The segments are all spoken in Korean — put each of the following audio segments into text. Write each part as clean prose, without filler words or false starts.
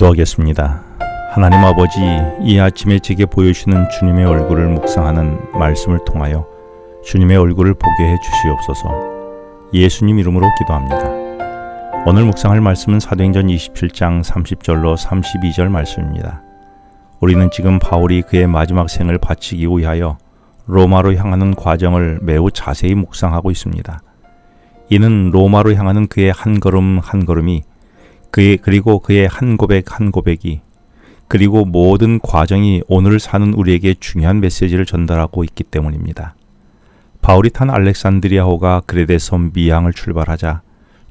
기도하겠습니다. 하나님 아버지, 이 아침에 제게 보여주시는 주님의 얼굴을 묵상하는 말씀을 통하여 주님의 얼굴을 보게 해 주시옵소서. 예수님 이름으로 기도합니다. 오늘 묵상할 말씀은 사도행전 27장 30절로 32절 말씀입니다. 우리는 지금 바울이 그의 마지막 생을 바치기 위하여 로마로 향하는 과정을 매우 자세히 묵상하고 있습니다. 이는 로마로 향하는 그의 한 걸음 한 걸음이 그리고 그의 한 고백 한 고백이 그리고 모든 과정이 오늘 사는 우리에게 중요한 메시지를 전달하고 있기 때문입니다. 바울이 탄 알렉산드리아호가 그레데 섬 미항을 출발하자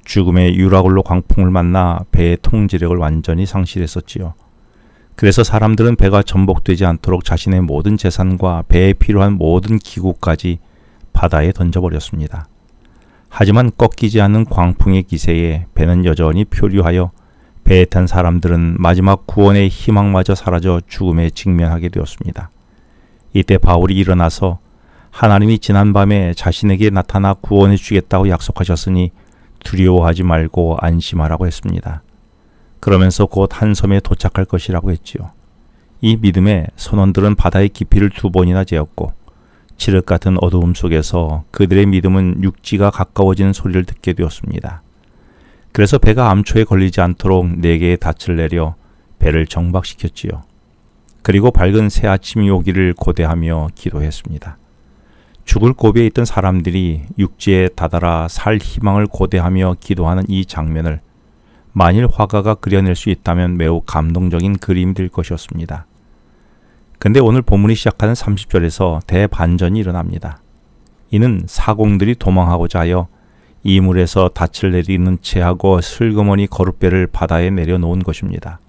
죽음의 유라굴로 광풍을 만나 배의 통제력을 완전히 상실했었지요. 그래서 사람들은 배가 전복되지 않도록 자신의 모든 재산과 배에 필요한 모든 기구까지 바다에 던져버렸습니다. 하지만 꺾이지 않는 광풍의 기세에 배는 여전히 표류하여 배에 탄 사람들은 마지막 구원의 희망마저 사라져 죽음에 직면하게 되었습니다. 이때 바울이 일어나서 하나님이 지난밤에 자신에게 나타나 구원해 주겠다고 약속하셨으니 두려워하지 말고 안심하라고 했습니다. 그러면서 곧 한 섬에 도착할 것이라고 했지요. 이 믿음에 선원들은 바다의 깊이를 2번이나 재었고 칠흑 같은 어두움 속에서 그들의 믿음은 육지가 가까워지는 소리를 듣게 되었습니다. 그래서 배가 암초에 걸리지 않도록 4개의 닻을 내려 배를 정박시켰지요. 그리고 밝은 새 아침이 오기를 고대하며 기도했습니다. 죽을 고비에 있던 사람들이 육지에 다다라 살 희망을 고대하며 기도하는 이 장면을 만일 화가가 그려낼 수 있다면 매우 감동적인 그림이 될 것이었습니다. 근데 오늘 본문이 시작하는 30절에서 대반전이 일어납니다. 이는 사공들이 도망하고자 하여 이물에서 닻을 내리는 채하고 슬그머니 거룻배를 바다에 내려놓은 것입니다.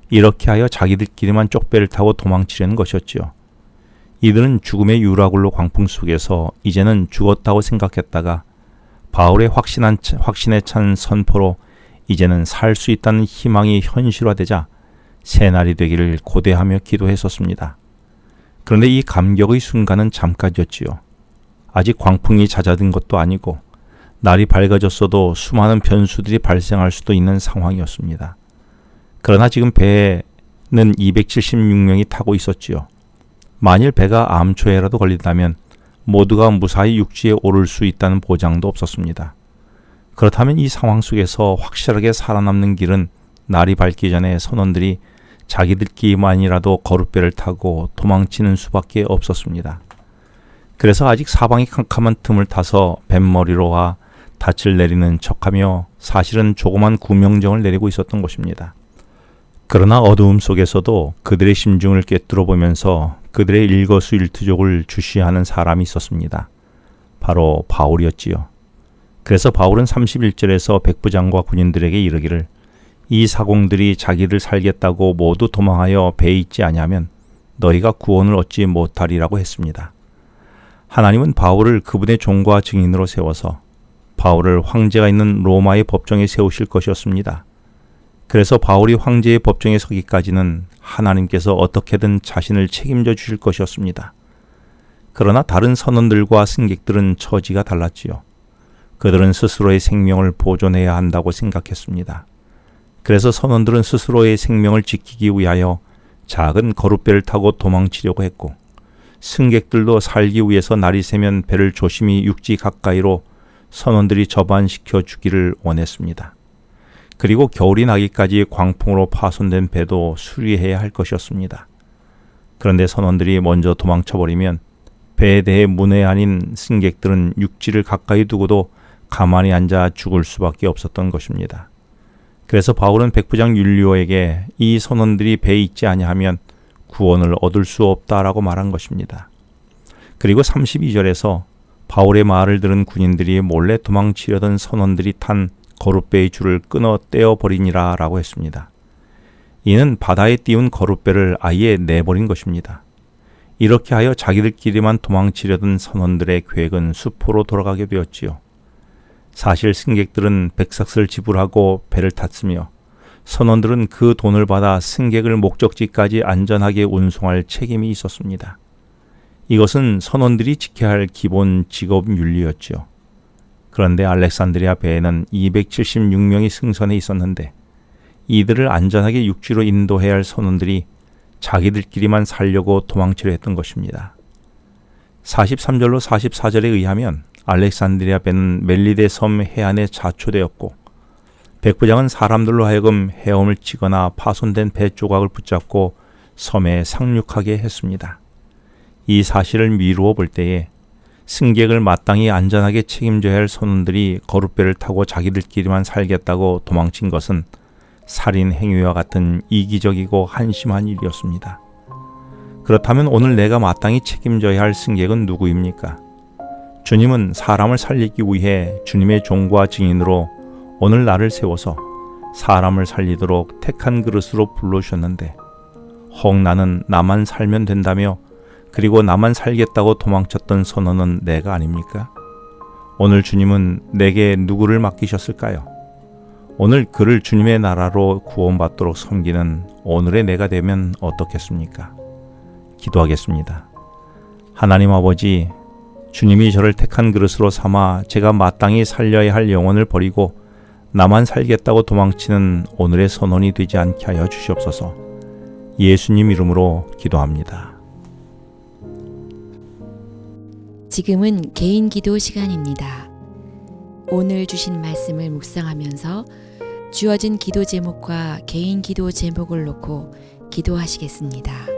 이렇게 하여 자기들끼리만 쪽배를 타고 도망치려는 것이었지요. 이들은 죽음의 유라굴로 광풍 속에서 이제는 죽었다고 생각했다가 바울의 확신에 찬 선포로 이제는 살 수 있다는 희망이 현실화되자 새날이 되기를 고대하며 기도했었습니다. 그런데 이 감격의 순간은 잠깐이었지요. 아직 광풍이 잦아든 것도 아니고 날이 밝아졌어도 수많은 변수들이 발생할 수도 있는 상황이었습니다. 그러나 지금 배에는 276명이 타고 있었지요. 만일 배가 암초에라도 걸린다면 모두가 무사히 육지에 오를 수 있다는 보장도 없었습니다. 그렇다면 이 상황 속에서 확실하게 살아남는 길은 날이 밝기 전에 선원들이 자기들끼리만이라도 거룻배를 타고 도망치는 수밖에 없었습니다. 그래서 아직 사방이 캄캄한 틈을 타서 뱃머리로와 닻을 내리는 척하며 사실은 조그만 구명정을 내리고 있었던 것입니다. 그러나 어두움 속에서도 그들의 심중을 꿰뚫어 보면서 그들의 일거수일투족을 주시하는 사람이 있었습니다. 바로 바울이었지요. 그래서 바울은 31절에서 백부장과 군인들에게 이르기를 이 사공들이 자기를 살겠다고 모두 도망하여 배에 있지 아니하면 너희가 구원을 얻지 못하리라고 했습니다. 하나님은 바울을 그분의 종과 증인으로 세워서 바울을 황제가 있는 로마의 법정에 세우실 것이었습니다. 그래서 바울이 황제의 법정에 서기까지는 하나님께서 어떻게든 자신을 책임져 주실 것이었습니다. 그러나 다른 선원들과 승객들은 처지가 달랐지요. 그들은 스스로의 생명을 보존해야 한다고 생각했습니다. 그래서 선원들은 스스로의 생명을 지키기 위하여 작은 거룻배를 타고 도망치려고 했고 승객들도 살기 위해서 날이 새면 배를 조심히 육지 가까이로 선원들이 접안시켜 주기를 원했습니다. 그리고 겨울이 나기까지 광풍으로 파손된 배도 수리해야 할 것이었습니다. 그런데 선원들이 먼저 도망쳐버리면 배에 대해 문외한인 승객들은 육지를 가까이 두고도 가만히 앉아 죽을 수밖에 없었던 것입니다. 그래서 바울은 백부장 율리오에게 이 선원들이 배에 있지 아니하면 구원을 얻을 수 없다라고 말한 것입니다. 그리고 32절에서 바울의 말을 들은 군인들이 몰래 도망치려던 선원들이 탄 거룻배의 줄을 끊어 떼어버리니라 라고 했습니다. 이는 바다에 띄운 거룻배를 아예 내버린 것입니다. 이렇게 하여 자기들끼리만 도망치려던 선원들의 계획은 수포로 돌아가게 되었지요. 사실 승객들은 백삭을 지불하고 배를 탔으며 선원들은 그 돈을 받아 승객을 목적지까지 안전하게 운송할 책임이 있었습니다. 이것은 선원들이 지켜야 할 기본 직업 윤리였지요. 그런데 알렉산드리아 배에는 276명이 승선해 있었는데 이들을 안전하게 육지로 인도해야 할 선원들이 자기들끼리만 살려고 도망치려 했던 것입니다. 43절로 44절에 의하면 알렉산드리아 배는 멜리데 섬 해안에 자초되었고 백부장은 사람들로 하여금 헤엄을 치거나 파손된 배 조각을 붙잡고 섬에 상륙하게 했습니다. 이 사실을 미루어 볼 때에 승객을 마땅히 안전하게 책임져야 할 선원들이 거룻배를 타고 자기들끼리만 살겠다고 도망친 것은 살인 행위와 같은 이기적이고 한심한 일이었습니다. 그렇다면 오늘 내가 마땅히 책임져야 할 승객은 누구입니까? 주님은 사람을 살리기 위해 주님의 종과 증인으로 오늘 나를 세워서 사람을 살리도록 택한 그릇으로 불러주셨는데 혹 나는 나만 살면 된다며 그리고 나만 살겠다고 도망쳤던 선원은 내가 아닙니까? 오늘 주님은 내게 누구를 맡기셨을까요? 오늘 그를 주님의 나라로 구원받도록 섬기는 오늘의 내가 되면 어떻겠습니까? 기도하겠습니다. 하나님 아버지, 주님이 저를 택한 그릇으로 삼아 제가 마땅히 살려야 할 영혼을 버리고 나만 살겠다고 도망치는 오늘의 선원이 되지 않게 하여 주시옵소서. 예수님 이름으로 기도합니다. 지금은 개인 기도 시간입니다. 오늘 주신 말씀을 묵상하면서 주어진 기도 제목과 개인 기도 제목을 놓고 기도하시겠습니다.